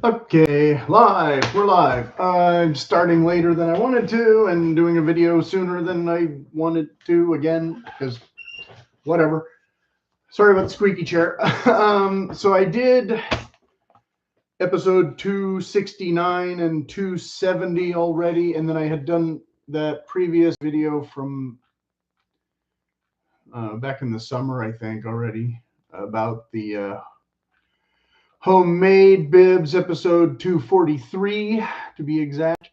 Okay, live. We're live. I'm starting later than I wanted to and doing a video sooner than I wanted to again, because whatever. Sorry about the squeaky chair. So I did episode 269 and 270 already, and then I had done that previous video from back in the summer, I think, already, about the homemade bibs, episode 243 to be exact.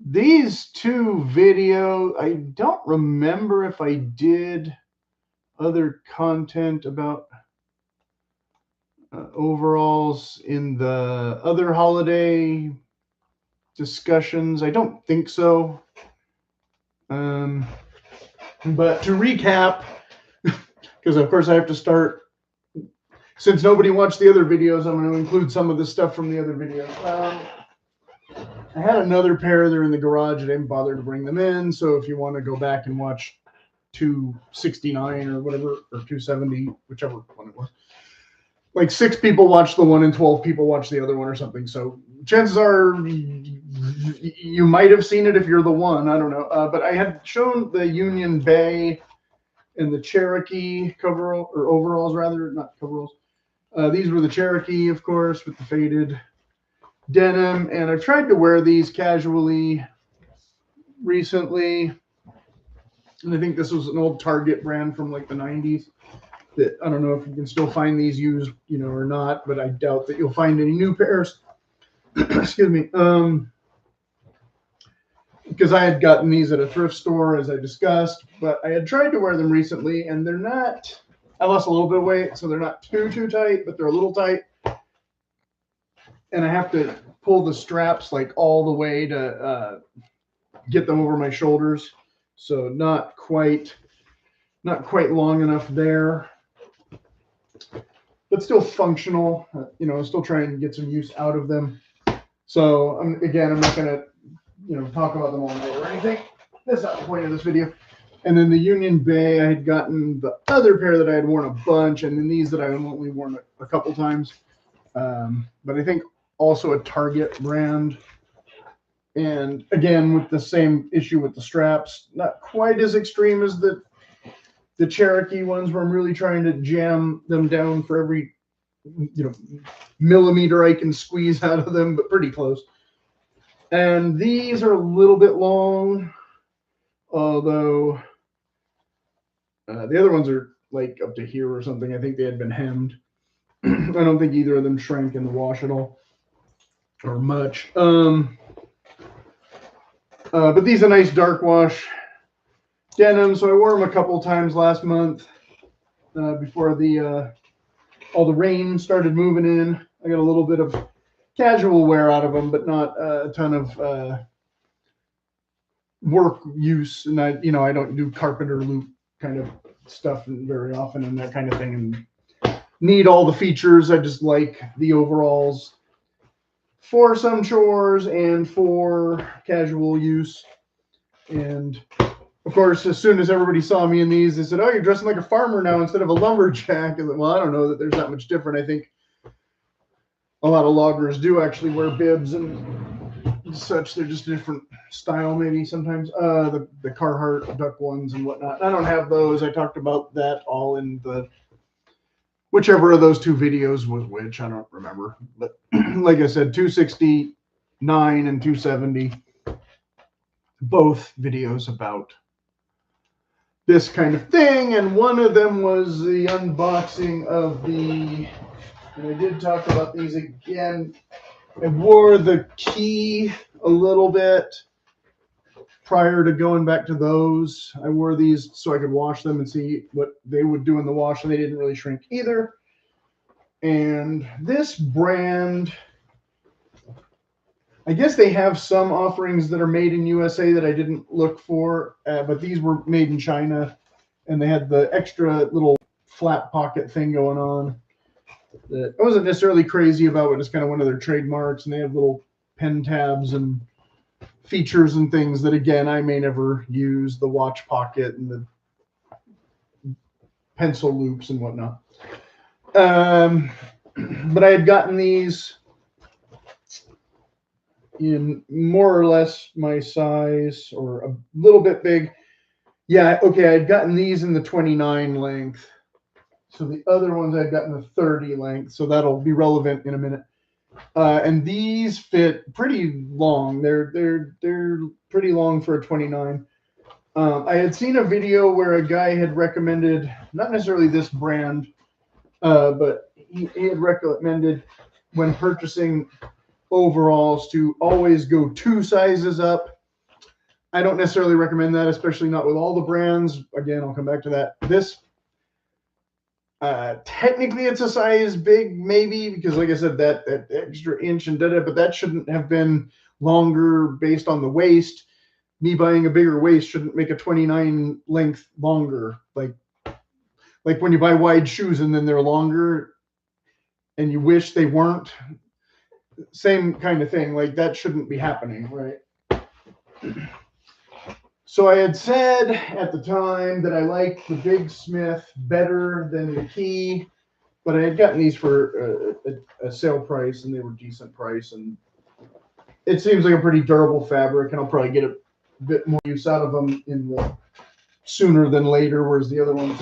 These two videos, I don't remember if I did other content about overalls in the other holiday discussions. I don't think so. But to recap, because of course I have to start, since nobody watched the other videos, I'm going to include some of the stuff from the other videos. I had another pair. They're in the garage. I didn't bother to bring them in. So if you want to go back and watch 269 or whatever, or 270, whichever one it was, like 6 people watched the one and 12 people watched the other one or something. So chances are you might have seen it if you're the one. I don't know. But I had shown the Union Bay and the Cherokee coverall, or overalls rather, not coveralls. These were the Cherokee, of course, with the faded denim, and I've tried to wear these casually recently, and I think this was an old Target brand from like the 90s that I don't know if you can still find these used, or not, but I doubt that you'll find any new pairs. Excuse me. Because I had gotten these at a thrift store, as I discussed, but I had tried to wear them recently, and they're not, I lost a little bit of weight, so they're not too tight, but they're a little tight. And I have to pull the straps like all the way to get them over my shoulders. So not quite long enough there, but still functional. Still trying to get some use out of them. So I'm not going to talk about them all night or anything. That's not the point of this video. And then the Union Bay, I had gotten the other pair that I had worn a bunch, and then these that I only worn a couple times. But I think also a Target brand. And again, with the same issue with the straps, not quite as extreme as the Cherokee ones, where I'm really trying to jam them down for every millimeter I can squeeze out of them, but pretty close. And these are a little bit long, although the other ones are like up to here or something. I think they had been hemmed. I don't think either of them shrank in the wash at all or much. But these are nice dark wash denim. So I wore them a couple times last month before all the rain started moving in. I got a little bit of casual wear out of them, but not a ton of work use. And I don't do carpenter loop kind of stuff very often and that kind of thing, and need all the features. I just like the overalls for some chores and for casual use. And of course, as soon as everybody saw me in these, they said, "Oh, you're dressing like a farmer now instead of a lumberjack." And well, I don't know that there's that much different. I think a lot of loggers do actually wear bibs and such. They're just a different style, maybe sometimes. The Carhartt duck ones and whatnot. I don't have those. I talked about that all in the whichever of those two videos was which. I don't remember. But like I said, 269 and 270, both videos about this kind of thing. And one of them was the unboxing of the, and I did talk about these again. I wore the key a little bit prior to going back to those. I wore these so I could wash them and see what they would do in the wash, and they didn't really shrink either. And this brand, I guess they have some offerings that are made in USA that I didn't look for, but these were made in China, and they had the extra little flap pocket thing going on that I wasn't necessarily crazy about, but it's kind of one of their trademarks. And they have little pen tabs and features and things that, again, I may never use, the watch pocket and the pencil loops and whatnot. but I had gotten these in more or less my size or a little bit big. Yeah, okay, I'd gotten these in the 29 length. So the other ones I'd gotten the 30 length. So that'll be relevant in a minute. And these fit pretty long. They're pretty long for a 29. I had seen a video where a guy had recommended, not necessarily this brand, but he had recommended when purchasing overalls to always go 2 sizes up. I don't necessarily recommend that, especially not with all the brands. Again, I'll come back to that. This, technically it's a size big, maybe, because like I said, that extra inch and da-da, but that shouldn't have been longer based on the waist. Me buying a bigger waist shouldn't make a 29 length longer. Like when you buy wide shoes and then they're longer and you wish they weren't. Same kind of thing. Like that shouldn't be happening, right? So I had said at the time that I liked the Big Smith better than the Key, but I had gotten these for a sale price and they were decent price, and it seems like a pretty durable fabric, and I'll probably get a bit more use out of them in the sooner than later, whereas the other ones,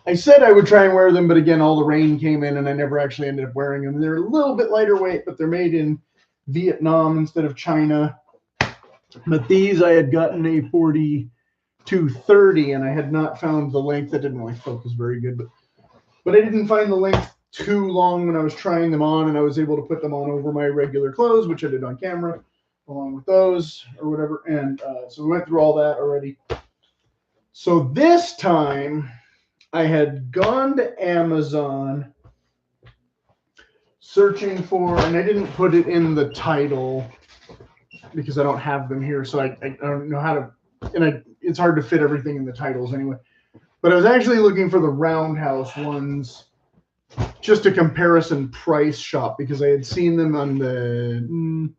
I said I would try and wear them, but again, all the rain came in and I never actually ended up wearing them. They're a little bit lighter weight, but they're made in Vietnam instead of China. But these I had gotten a 42-30, and I had not found the length. That didn't really focus very good, but I didn't find the length too long when I was trying them on, and I was able to put them on over my regular clothes, which I did on camera, along with those or whatever. And so we went through all that already. So this time I had gone to Amazon searching for, and I didn't put it in the title because I don't have them here, so I don't know how to, and it's hard to fit everything in the titles anyway. But I was actually looking for the Roundhouse ones, just a comparison price shop, because I had seen them on the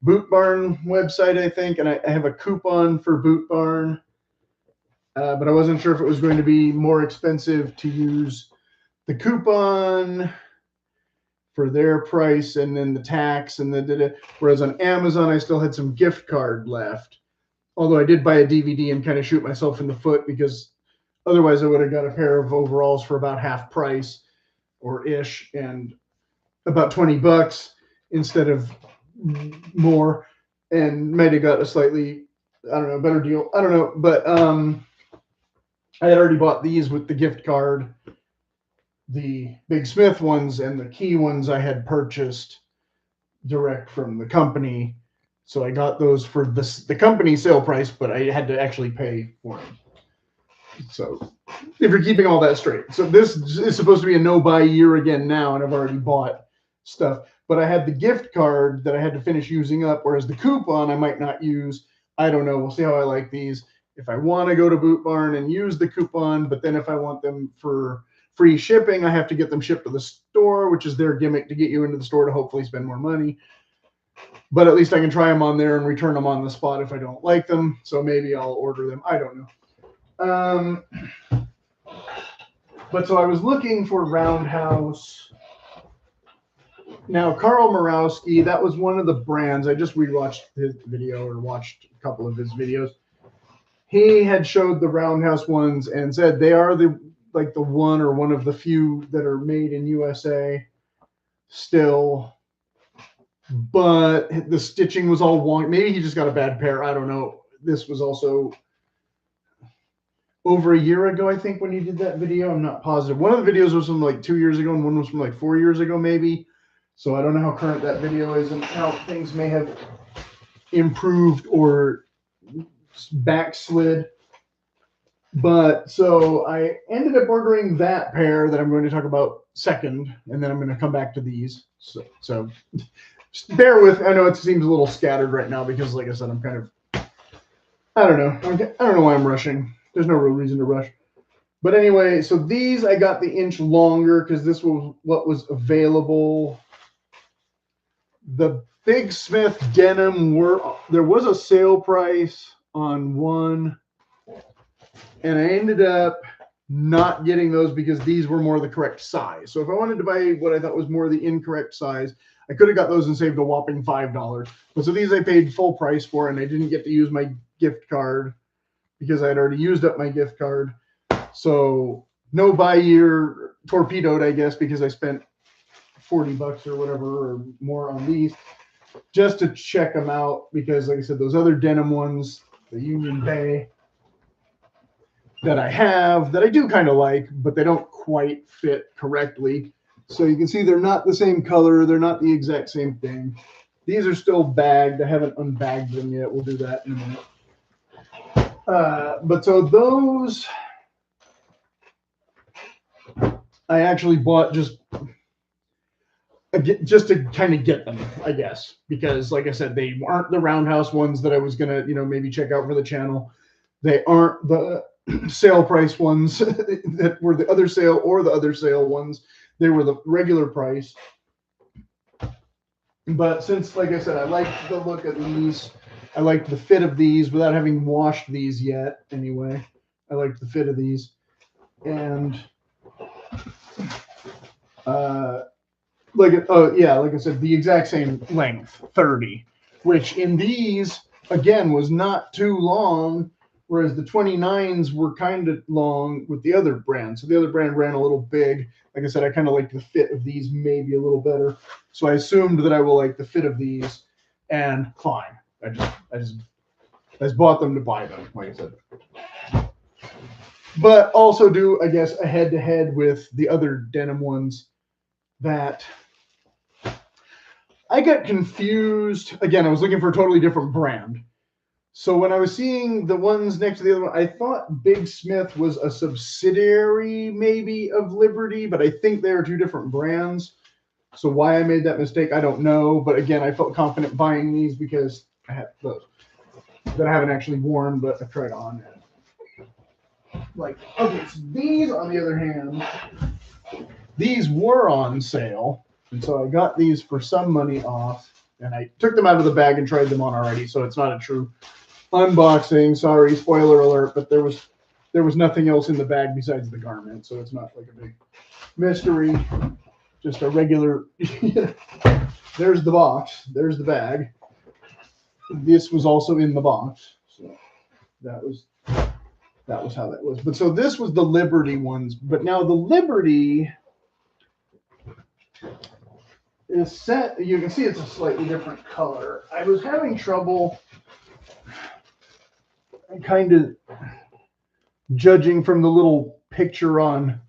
Boot Barn website, I think, and I have a coupon for Boot Barn, but I wasn't sure if it was going to be more expensive to use the coupon for their price and then the tax and the whereas on Amazon I still had some gift card left, although I did buy a DVD and kind of shoot myself in the foot, because otherwise I would have got a pair of overalls for about half price or ish, and about $20 instead of more, and might have got a slightly, I don't know, better deal. I don't know, but I had already bought these with the gift card. The Big Smith ones and the Key ones I had purchased direct from the company. So I got those for the company sale price, but I had to actually pay for them. So if you're keeping all that straight. So this is supposed to be a no-buy year again now, and I've already bought stuff. But I had the gift card that I had to finish using up, whereas the coupon I might not use. I don't know. We'll see how I like these. If I want to go to Boot Barn and use the coupon, but then if I want them for free shipping, I have to get them shipped to the store, which is their gimmick to get you into the store to hopefully spend more money. But at least I can try them on there and return them on the spot if I don't like them. So maybe I'll order them. I don't know. But so I was looking for Roundhouse. Now, Carl Morawski, that was one of the brands. I just rewatched his video, or watched a couple of his videos. He had showed the Roundhouse ones and said they are the one or one of the few that are made in USA still, but the stitching was all wonky. Maybe he just got a bad pair. I don't know. This was also over a year ago, I think, when he did that video. I'm not positive. One of the videos was from like 2 years ago, and one was from like 4 years ago, maybe. So I don't know how current that video is and how things may have improved or backslid. But so I ended up ordering that pair that I'm going to talk about second, and then I'm going to come back to these. So just bear with. I know it seems a little scattered right now because, like I said, I'm kind of, I don't know. I don't know why I'm rushing. There's no real reason to rush. But anyway, so these I got the inch longer because this was what was available. The Big Smith denim there was a sale price on one, and I ended up not getting those because these were more the correct size. So if I wanted to buy what I thought was more the incorrect size, I could have got those and saved a whopping $5. But so these I paid full price for, and I didn't get to use my gift card because I had already used up my gift card. So no buy year, torpedoed, I guess, because I spent $40 or whatever or more on these just to check them out. Because like I said, those other denim ones, the Union Bay that I have, that I do kind of like, but they don't quite fit correctly. So you can see they're not the same color. They're not the exact same thing. These are still bagged. I haven't unbagged them yet. We'll do that in a minute. But so those I actually bought just to kind of get them, I guess, because like I said, they aren't the roundhouse ones that I was gonna, maybe check out for the channel. They aren't the sale price ones that were the other sale or the other sale ones. They were the regular price. But since, like I said, I like the look of these, I like the fit of these without having washed these yet. Anyway, I like the fit of these, and like I said, the exact same length, 30, which in these again was not too long, whereas the 29s were kind of long with the other brand. So the other brand ran a little big. Like I said, I kind of like the fit of these maybe a little better. So I assumed that I will like the fit of these, and fine. I just bought them to buy them, like I said. But also do, I guess, a head-to-head with the other denim ones that I got confused. Again, I was looking for a totally different brand. So when I was seeing the ones next to the other one, I thought Big Smith was a subsidiary maybe of Liberty, but I think they are two different brands. So why I made that mistake, I don't know. But again, I felt confident buying these because I have those that I haven't actually worn, but I've tried on. Like, okay, so these, on the other hand, these were on sale. And so I got these for some money off, and I took them out of the bag and tried them on already. So it's not a true unboxing. Sorry, spoiler alert, but there was nothing else in the bag besides the garment. So it's not like a big mystery, just a regular. There's the box. There's the bag. This was also in the box. So that was how that was. But so this was the Liberty ones. But now the Liberty is set. You can see it's a slightly different color. I was having trouble kind of judging from the little picture on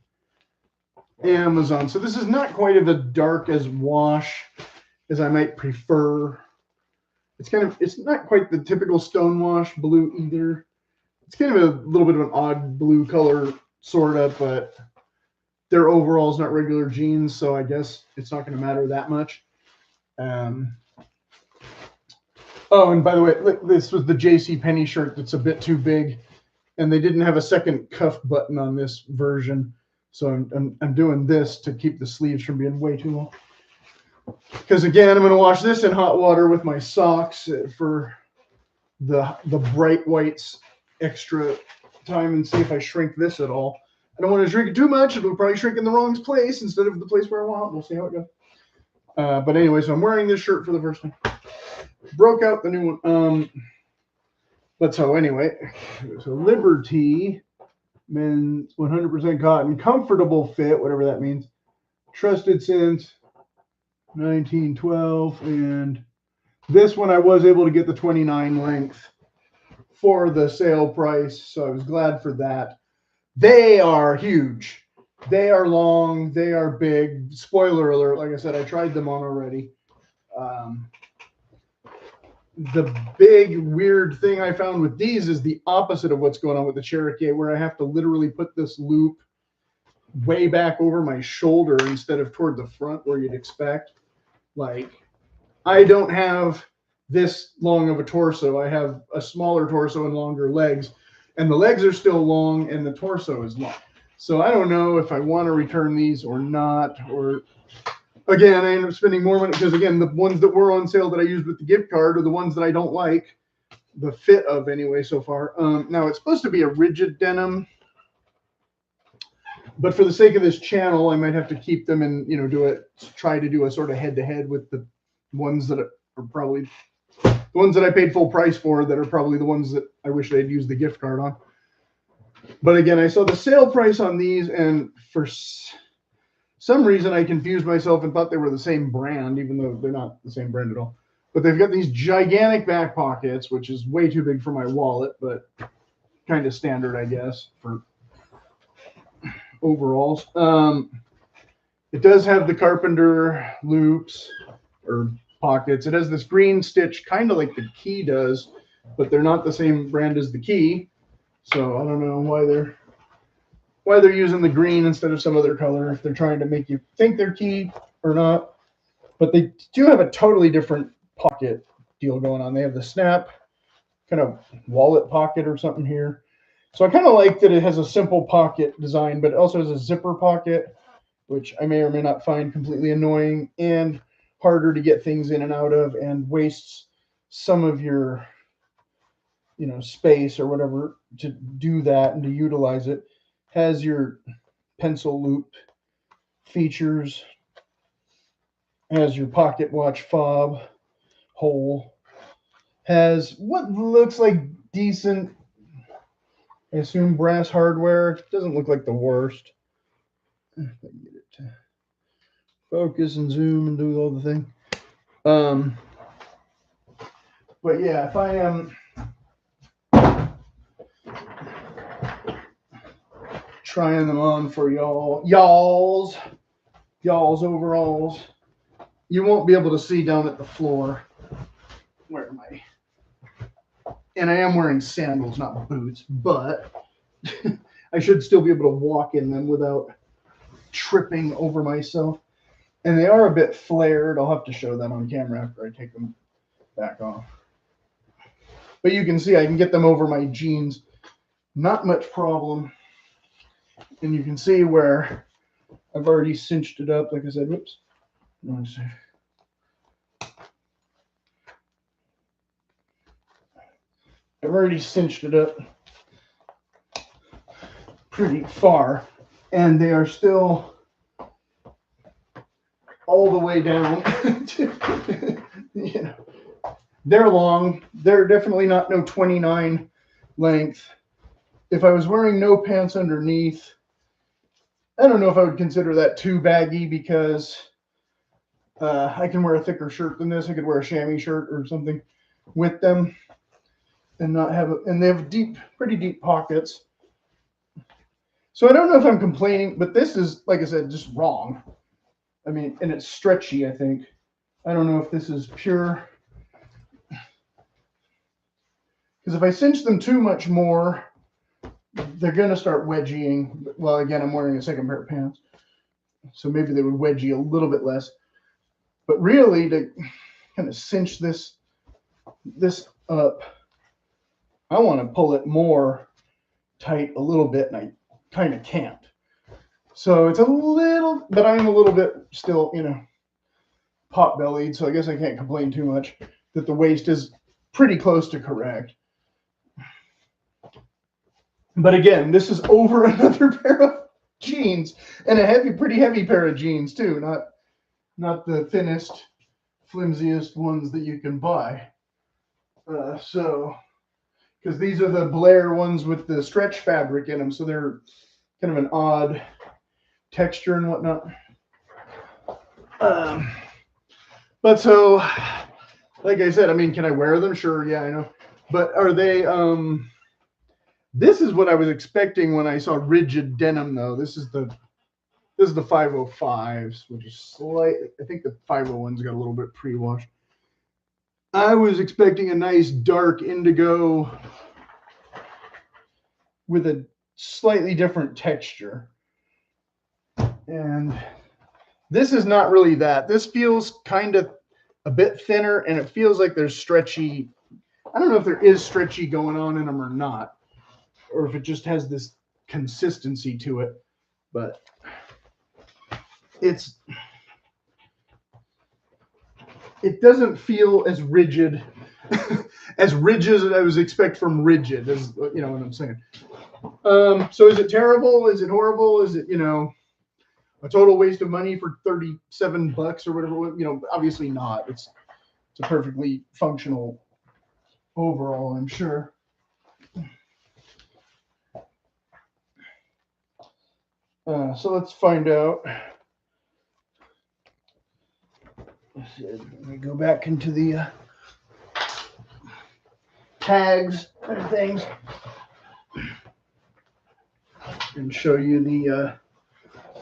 Amazon. So this is not quite as dark as wash as I might prefer. It's not quite the typical stonewash blue either. It's kind of a little bit of an odd blue color, sort of, but their overalls not regular jeans, so I guess it's not going to matter that much. Oh, and by the way, this was the JCPenney shirt that's a bit too big, and they didn't have a second cuff button on this version, so I'm doing this to keep the sleeves from being way too long. Because again, I'm going to wash this in hot water with my socks for the bright whites extra time and see if I shrink this at all. I don't want to shrink it too much. It'll probably shrink in the wrong place instead of the place where I want. We'll see how it goes. But anyway, so I'm wearing this shirt for the first time. Broke out the new one. But so anyway, so Liberty men's 100% cotton, comfortable fit, whatever that means. Trusted since 1912, and this one I was able to get the 29 length for the sale price, so I was glad for that. They are huge. They are long. They are big. Spoiler alert, like I said, I tried them on already. The big weird thing I found with these is the opposite of what's going on with the Cherokee, where I have to literally put this loop way back over my shoulder instead of toward the front where you'd expect. Like, I don't have this long of a torso. I have a smaller torso and longer legs, and the legs are still long and the torso is long. So I don't know if I want to return these or not, or again, I end up spending more money because again, the ones that were on sale that I used with the gift card are the ones that I don't like the fit of anyway so far. Now it's supposed to be a rigid denim. But for the sake of this channel, I might have to keep them and, you know, try to do a sort of head-to-head with the ones that are probably the ones that I paid full price for, that are probably the ones that I wish they'd used the gift card on. But again, I saw the sale price on these, and for some reason I confused myself and thought they were the same brand, even though they're not the same brand at all. But they've got these gigantic back pockets, which is way too big for my wallet, but kind of standard, I guess, for overalls. It does have the carpenter loops or pockets. It has this green stitch, kind of like the Key does, but they're not the same brand as the Key. So I don't know why they're using the green instead of some other color, if they're trying to make you think they're Key or not. But they do have a totally different pocket deal going on. They have the snap kind of wallet pocket or something here. So I kind of like that it has a simple pocket design, but it also has a zipper pocket, which I may or may not find completely annoying and harder to get things in and out of, and wastes some of your, you know, space or whatever to do that and to utilize it. Has your pencil loop features, has your pocket watch fob hole, has what looks like decent, I assume, brass hardware. It doesn't look like the worst. If I can get it to focus and zoom and do all the thing. But yeah, if I am trying them on for y'all's overalls, you won't be able to see down at the floor. Where am I? And I am wearing sandals, not boots, but I should still be able to walk in them without tripping over myself. And they are a bit flared. I'll have to show that on camera after I take them back off. But you can see I can get them over my jeans. Not much problem. And you can see where I've already cinched it up. Like I said, whoops. Let me see. I've already cinched it up pretty far, and they are still all the way down. You know, they're long. They're definitely not no 29 length. If I was wearing no pants underneath, I don't know if I would consider that too baggy, because I can wear a thicker shirt than this. I could wear a chamois shirt or something with them and not have it. And they have pretty deep pockets. So I don't know if I'm complaining, but this is, like I said, just wrong. I mean, and it's stretchy, I think. I don't know if this is pure. Because if I cinch them too much more, they're going to start wedging. Well, again, I'm wearing a second pair of pants, so maybe they would wedgie a little bit less. But really, to kind of cinch this up, I want to pull it more tight a little bit, and I kind of can't. So it's a little, but I'm a little bit still, you know, pot-bellied, so I guess I can't complain too much that the waist is pretty close to correct. But again, this is over another pair of jeans, and a pretty heavy pair of jeans too, not the thinnest, flimsiest ones that you can buy. So, because these are the Blair ones with the stretch fabric in them, so they're kind of an odd texture and whatnot. But so, like I said, I mean, can I wear them? Sure, yeah, I know. But are they? This is what I was expecting when I saw rigid denim, though. This is the 505s, which is slightly. I think the 501s got a little bit pre-washed. I was expecting a nice dark indigo with a slightly different texture, and this is not really that. This feels kind of a bit thinner, and it feels like there's stretchy. I don't know if there is stretchy going on in them or not, or if it just has this consistency to it, but it doesn't feel as rigid as I was expect from rigid, as you know what I'm saying. So is it terrible? Is it horrible? Is it, you know, a total waste of money for 37 bucks or whatever? You know, obviously not. It's a perfectly functional overall, I'm sure. So let's find out. Let me go back into the tags and things and show you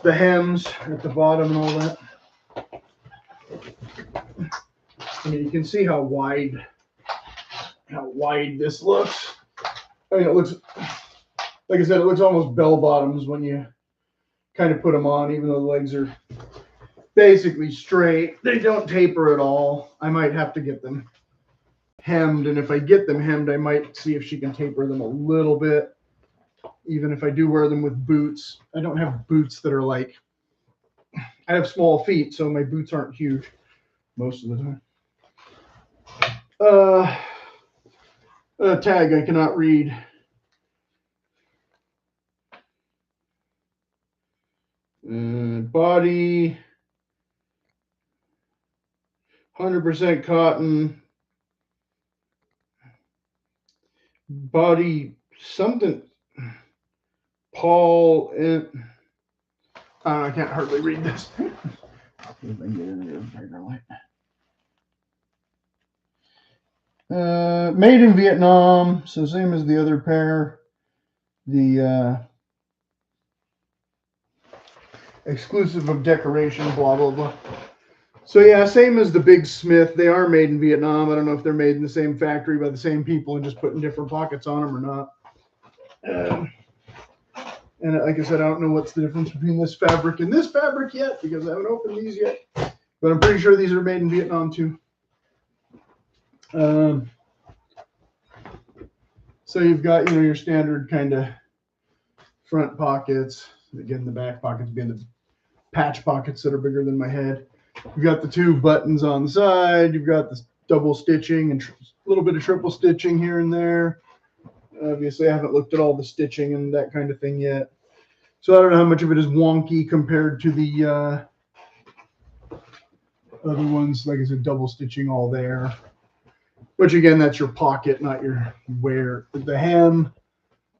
the hems at the bottom and all that. I mean, you can see how wide this looks. I mean, it looks, like I said, it looks almost bell bottoms when you kind of put them on, even though the legs are basically straight. They don't taper at all. I might have to get them hemmed, and if I get them hemmed, I might see if she can taper them a little bit, even if I do wear them with boots. I don't have boots that are like, I have small feet, so my boots aren't huge most of the time. Tag I cannot read. Body 100% cotton. Body something. Paul and I can't hardly read this. Made in Vietnam, so same as the other pair. The exclusive of decoration, blah blah blah. So yeah, same as the Big Smith. They are made in Vietnam. I don't know if they're made in the same factory by the same people and just putting different pockets on them or not. And like I said, I don't know what's the difference between this fabric and this fabric yet because I haven't opened these yet. But I'm pretty sure these are made in Vietnam too. So you've got, you know, your standard kind of front pockets. Again, the back pockets being the patch pockets that are bigger than my head. You've got the two buttons on the side. You've got this double stitching and a little bit of triple stitching here and there. Obviously, I haven't looked at all the stitching and that kind of thing yet. So I don't know how much of it is wonky compared to the other ones. Like I said, double stitching all there. Which again, that's your pocket, not your wear. The hem,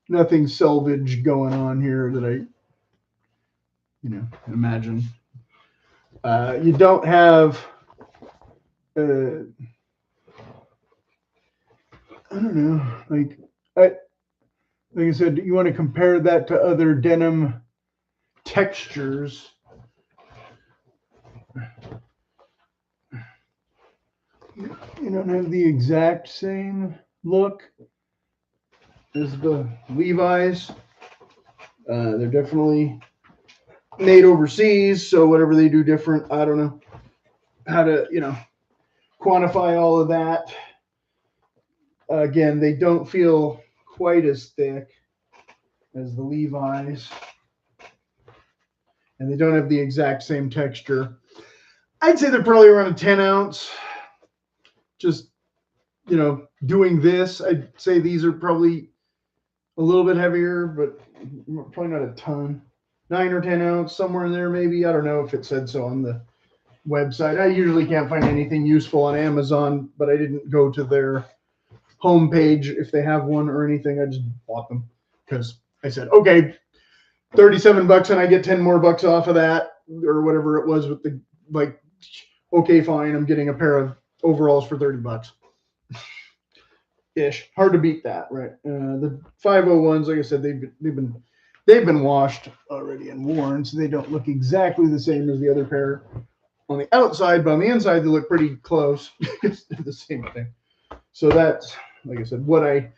nothing selvage going on here that I, you know, imagine. You don't have, I don't know, like I said, you want to compare that to other denim textures. You don't have the exact same look as the Levi's. They're definitely made overseas, so whatever they do different, I don't know how to, you know, quantify all of that. Again, they don't feel quite as thick as the Levi's, and they don't have the exact same texture. I'd say they're probably around a 10 ounce. Just, you know, doing this, I'd say these are probably a little bit heavier, but probably not a ton. 9 or 10 ounce, somewhere in there maybe. I don't know if it said so on the website. I usually can't find anything useful on Amazon, but I didn't go to their homepage if they have one or anything. I just bought them because I said, okay, 37 bucks and I get 10 more bucks off of that or whatever it was with the, like, okay, fine, I'm getting a pair of overalls for 30 bucks. Ish. Hard to beat that, right? The 501s, like I said, they've been washed already and worn, so they don't look exactly the same as the other pair on the outside, but on the inside they look pretty close. It's the same thing. So that's, like I said, what I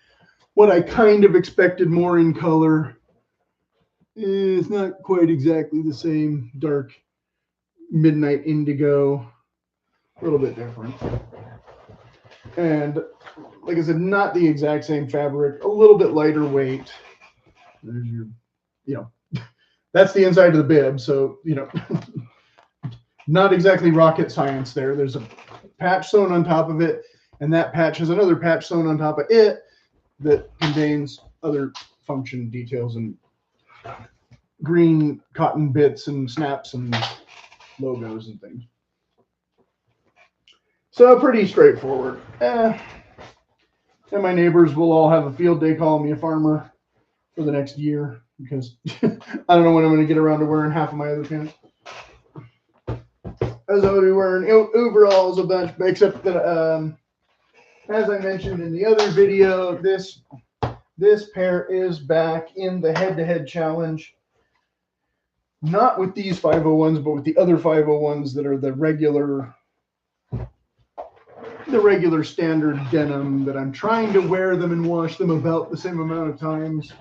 kind of expected more in color. It's not quite exactly the same. Dark midnight indigo, a little bit different. And like I said, not the exact same fabric, a little bit lighter weight. There's your, you know, that's the inside of the bib. So, you know, not exactly rocket science there. There's a patch sewn on top of it, and that patch has another patch sewn on top of it that contains other function details and green cotton bits and snaps and logos and things. So pretty straightforward. And my neighbors will all have a field day calling me a farmer for the next year because I don't know when I'm going to get around to wearing half of my other pants. As I would be wearing overalls a bunch, but except that, as I mentioned in the other video, this pair is back in the head-to-head challenge. Not with these 501s, but with the other 501s that are the regular standard denim that I'm trying to wear them and wash them about the same amount of times,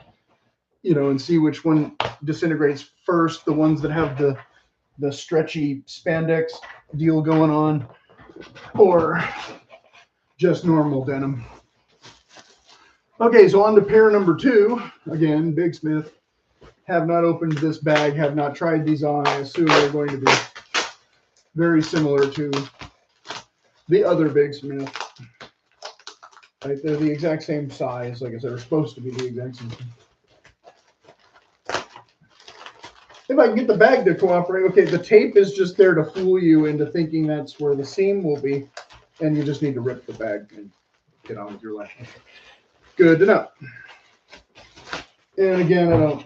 you know, and see which one disintegrates first, the ones that have the stretchy spandex deal going on, or just normal denim. Okay, so on to pair number 2. Again, Big Smith. Have not opened this bag, have not tried these on. I assume they're going to be very similar to the other Big Smith. Right, they're the exact same size. Like I said, they're supposed to be the exact same size. If I can get the bag to cooperate. Okay, the tape is just there to fool you into thinking that's where the seam will be, and you just need to rip the bag and get on with your life. Good to know. And again, I don't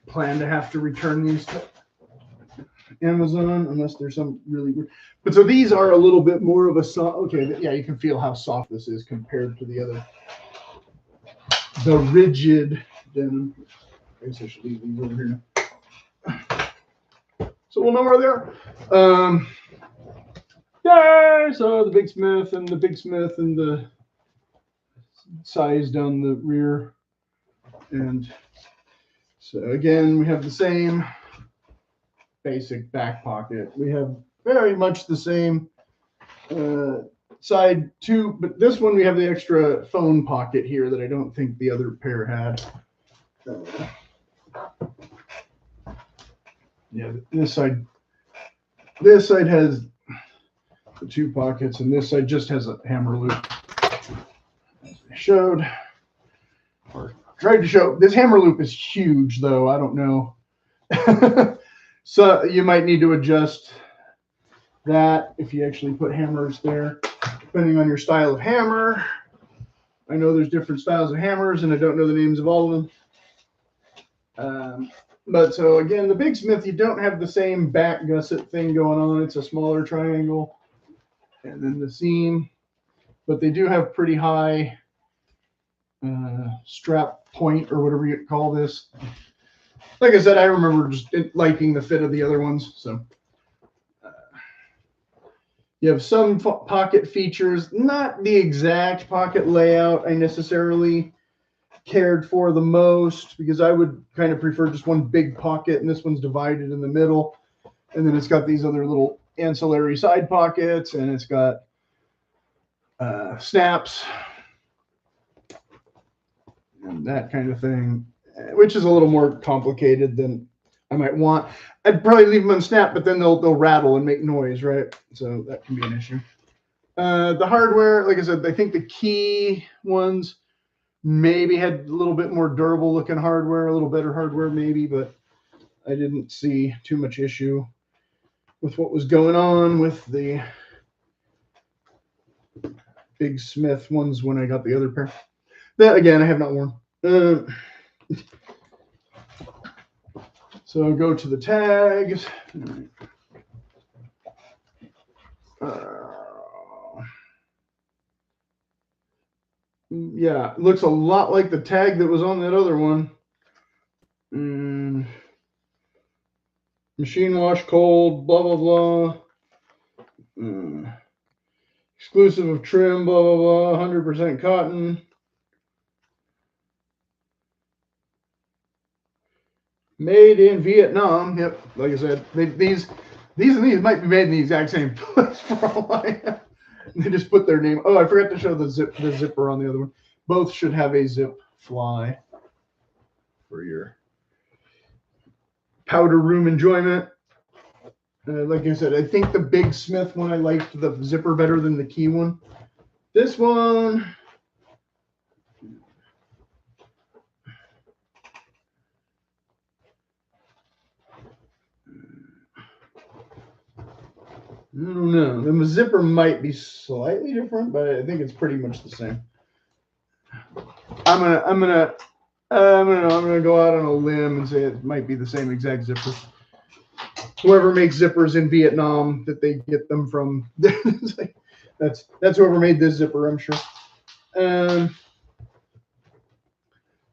plan to have to return these to Amazon unless there's some really weird. But so these are a little bit more of a soft. Okay, yeah, you can feel how soft this is compared to the rigid denim. I guess I should leave these over here now. So we'll know where they are. Yeah, so the Big Smith and the size down the rear. And so again, we have the same basic back pocket. We have very much the same side too, but this one we have the extra phone pocket here that I don't think the other pair had. Yeah, this side has the 2 pockets, and this side just has a hammer loop. As I showed, or tried to show, this hammer loop is huge, though. I don't know. So you might need to adjust that if you actually put hammers there, depending on your style of hammer. I know there's different styles of hammers, and I don't know the names of all of them. But so again, the Big Smith, you don't have the same back gusset thing going on. It's a smaller triangle, and then the seam. But they do have pretty high strap point, or whatever you call this. Like I said, I remember just liking the fit of the other ones. So you have some pocket features, not the exact pocket layout I necessarily cared for the most, because I would kind of prefer just one big pocket, and this one's divided in the middle, and then it's got these other little ancillary side pockets, and it's got snaps and that kind of thing, which is a little more complicated than I might want. I'd probably leave them unsnapped, but then they'll rattle and make noise, right? So that can be an issue. The hardware, like I said, I think the key ones maybe had a little bit more durable looking hardware, a little better hardware maybe, but I didn't see too much issue with what was going on with the Big Smith ones when I got the other pair. That, again, I have not worn. So go to the tags. Yeah, it looks a lot like the tag that was on that other one. Machine wash cold, blah, blah, blah. Exclusive of trim, blah, blah, blah, 100% cotton. Made in Vietnam. Yep, like I said, these might be made in the exact same place for all I know. They just put their name. Oh, I forgot to show the zipper on the other one. Both should have a zip fly for your powder room enjoyment. Like I said, I think the Big Smith one, I liked the zipper better than the key one. This one, I don't know. The zipper might be slightly different, but I think it's pretty much the same. I'm gonna go out on a limb and say it might be the same exact zipper. Whoever makes zippers in Vietnam, that they get them from, that's whoever made this zipper, I'm sure.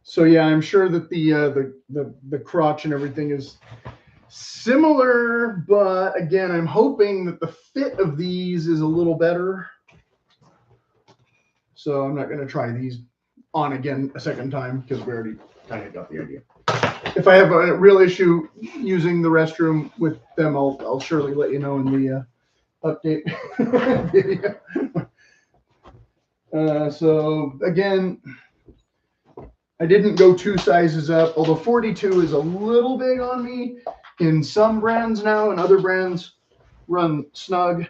So yeah, I'm sure that the crotch and everything is similar, but again, I'm hoping that the fit of these is a little better. So I'm not going to try these on again a second time because we already kind of got the idea. If I have a real issue using the restroom with them, I'll surely let you know in the update video. So again, I didn't go 2 sizes up, although 42 is a little big on me in some brands now, and other brands run snug.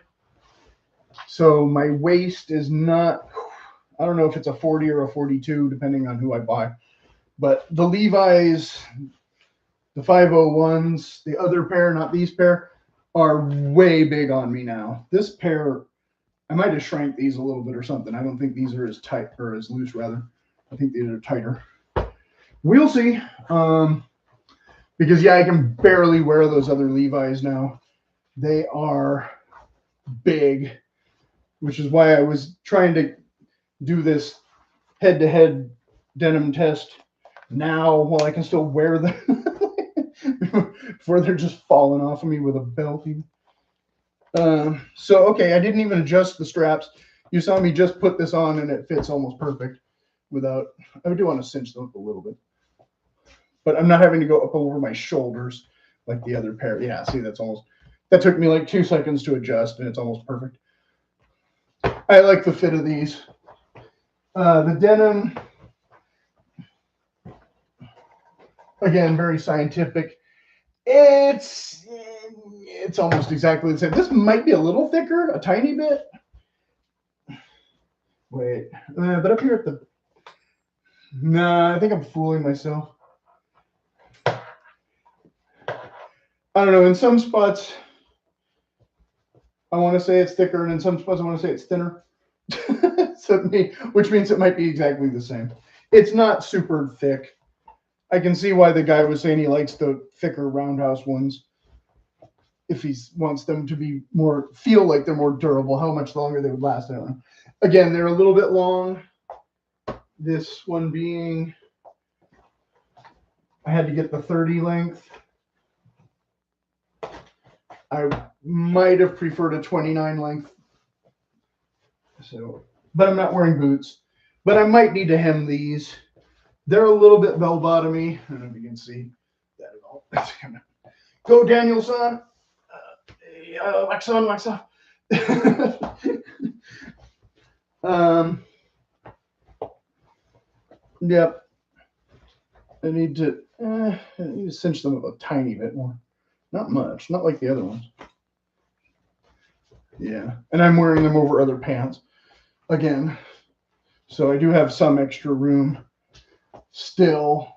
So my waist is not, I don't know if it's a 40 or a 42, depending on who I buy. But the Levi's, the 501s, the other pair, not these pair, are way big on me now. This pair, I might have shrank these a little bit or something. I don't think these are as tight, or as loose rather. I think these are tighter. We'll see. Because yeah, I can barely wear those other Levi's now. They are big, which is why I was trying to do this head-to-head denim test now while I can still wear them before they're just falling off of me with a belt. So okay, I didn't even adjust the straps. You saw me just put this on and it fits almost perfect without, I do want to cinch them up a little bit, but I'm not having to go up over my shoulders like the other pair. Yeah, see, that took me like 2 seconds to adjust and it's almost perfect. I like the fit of these. The denim, again, very scientific. It's almost exactly the same. This might be a little thicker, a tiny bit. Wait, but up here at the, nah, I think I'm fooling myself. I don't know. In some spots, I want to say it's thicker, and in some spots, I want to say it's thinner. Which means it might be exactly the same. It's not super thick. I can see why the guy was saying he likes the thicker roundhouse ones. If he wants them to be more, feel like they're more durable, how much longer they would last, I don't know. Again, they're a little bit long. This one being, I had to get the 30 length. I might have preferred a 29 length. So, but I'm not wearing boots. But I might need to hem these. They're a little bit bell bottomy. I don't know if you can see that at all. That's kind of, go Daniel-san. Wax on, wax off. Yep. I need to cinch them up a tiny bit more. Not much. Not like the other ones. Yeah. And I'm wearing them over other pants. Again. So I do have some extra room still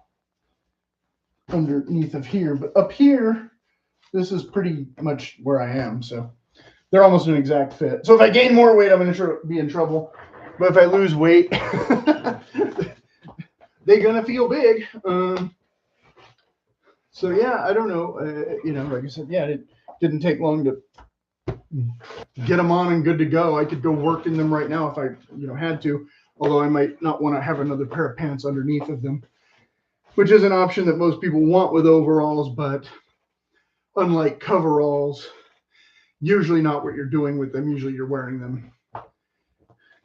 underneath of here. But up here, this is pretty much where I am. So they're almost an exact fit. So if I gain more weight, I'm going to be in trouble. But if I lose weight, they're going to feel big. So yeah, I don't know. Like I said, yeah, it didn't take long to get them on and good to go. I could go work in them right now if I, had to. Although I might not want to have another pair of pants underneath of them, which is an option that most people want with overalls. But unlike coveralls, usually not what you're doing with them. Usually you're wearing them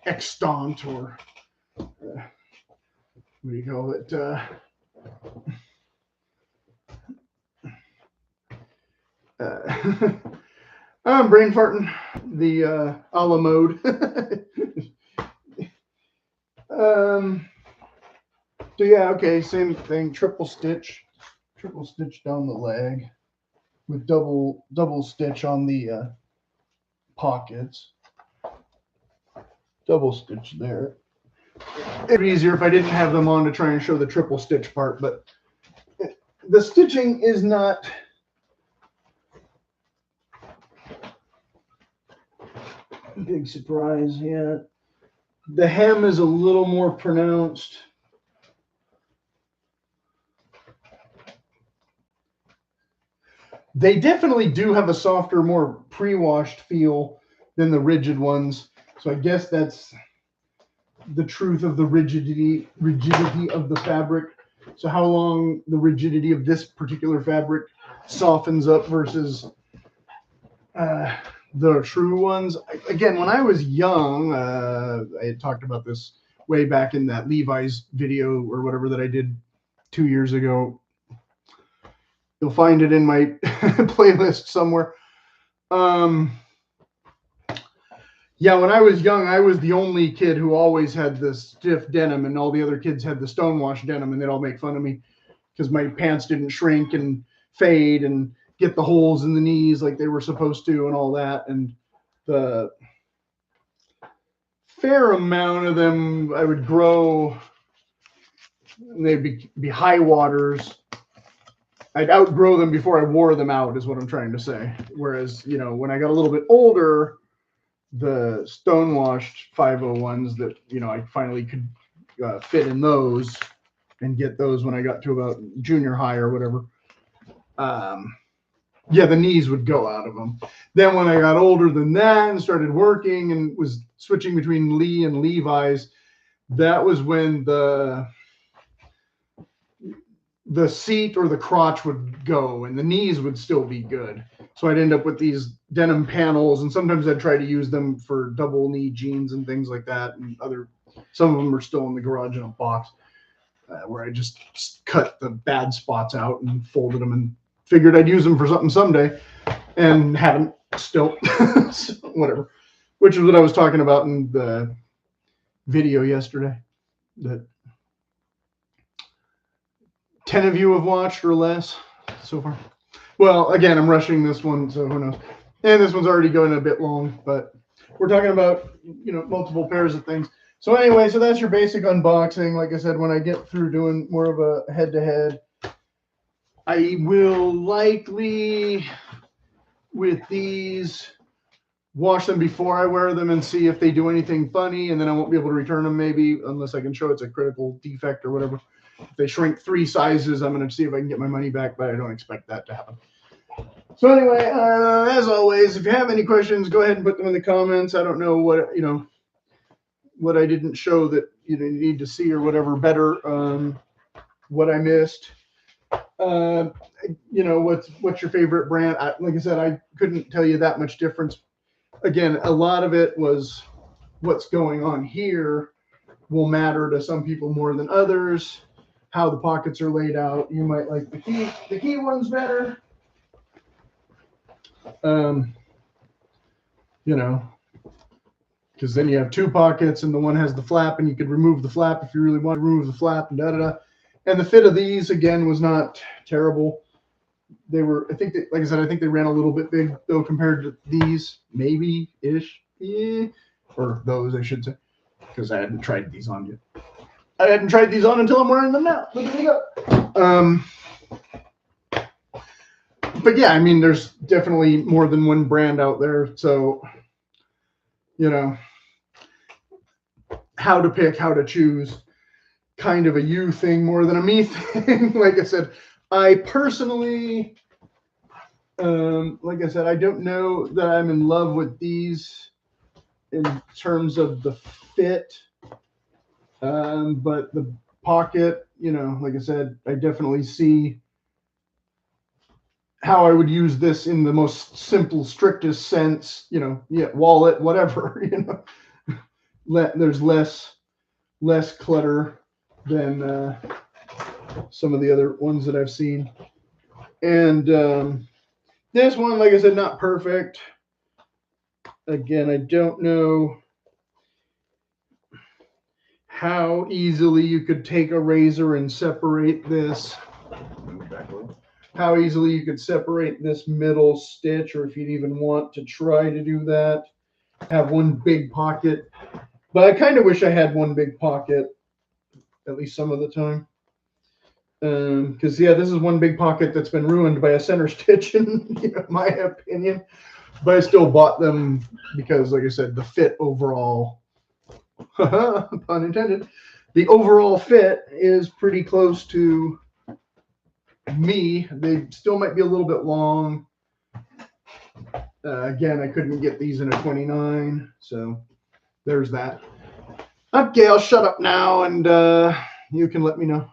extant or what do you call it? I'm brain farting. The a la mode. So yeah, okay, same thing. Triple stitch down the leg with double stitch on the pockets. Double stitch there. It'd be easier if I didn't have them on to try and show the triple stitch part, but the stitching is not big surprise. Yeah, the hem is a little more pronounced. They definitely do have a softer, more pre-washed feel than the rigid ones. So I guess that's the truth of the rigidity of the fabric. So how long the rigidity of this particular fabric softens up versus uh, the true ones. Again, when I was young, I had talked about this way back in that Levi's video or whatever that I did 2 years ago. You'll find it in my playlist somewhere. Yeah, when I was young, I was the only kid who always had the stiff denim, and all the other kids had the stonewash denim, and they'd all make fun of me because my pants didn't shrink and fade and get the holes in the knees like they were supposed to, and all that. And the fair amount of them I would grow, and they'd be high waters. I'd outgrow them before I wore them out, is what I'm trying to say. Whereas, you know, when I got a little bit older, the stonewashed 501s that, you know, I finally could fit in those and get those when I got to about junior high or whatever. Yeah, the knees would go out of them. Then when I got older than that and started working and was switching between Lee and Levi's, that was when the seat or the crotch would go and the knees would still be good. So I'd end up with these denim panels, and sometimes I'd try to use them for double knee jeans and things like that. And some of them are still in the garage in a box where I just cut the bad spots out and folded them and figured I'd use them for something someday, and haven't still. So, whatever. Which is what I was talking about in the video yesterday that 10 of you have watched or less so far. Well, again, I'm rushing this one, so who knows. And this one's already going a bit long, but we're talking about, you know, multiple pairs of things. So anyway, so that's your basic unboxing. Like I said, when I get through doing more of a head-to-head, I will likely, with these, wash them before I wear them and see if they do anything funny, and then I won't be able to return them maybe unless I can show it's a critical defect or whatever. If they shrink 3 sizes, I'm going to see if I can get my money back, but I don't expect that to happen. So anyway, as always, if you have any questions, go ahead and put them in the comments. I don't know what, you know, what I didn't show that you need to see or whatever better, what I missed. You know, what's your favorite brand? Like I said, I couldn't tell you that much difference. Again, a lot of it was what's going on here will matter to some people more than others. How the pockets are laid out. You might like the key ones better. You know, because then you have 2 pockets and the one has the flap, and you could remove the flap if you really want to remove the flap, and da-da-da. And the fit of these, again, was not terrible. They were, I think, like I said, I think they ran a little bit big, though, compared to these, maybe-ish. Or those, I should say, because I hadn't tried these on yet. I hadn't tried these on until I'm wearing them now. Look at me go. But yeah, I mean, there's definitely more than one brand out there. So, you know, how to pick, how to choose, kind of a you thing more than a me thing. Like I said, I personally, like I said, I don't know that I'm in love with these in terms of the fit. But the pocket, you know, like I said, I definitely see how I would use this in the most simple, strictest sense, you know, yeah, wallet, whatever, you know, there's less clutter than some of the other ones that I've seen. And this one, like I said, not perfect. Again, I don't know how easily you could take a razor and separate this. How easily you could separate this middle stitch, or if you'd even want to try to do that. Have one big pocket. But I kind of wish I had one big pocket, at least some of the time. Because, yeah, this is one big pocket that's been ruined by a center stitch, in my opinion. but I still bought them because, like I said, the fit overall, pun intended, the overall fit is pretty close to me. They still might be a little bit long. Again, I couldn't get these in a 29, so there's that. Okay, I'll shut up now, and you can let me know.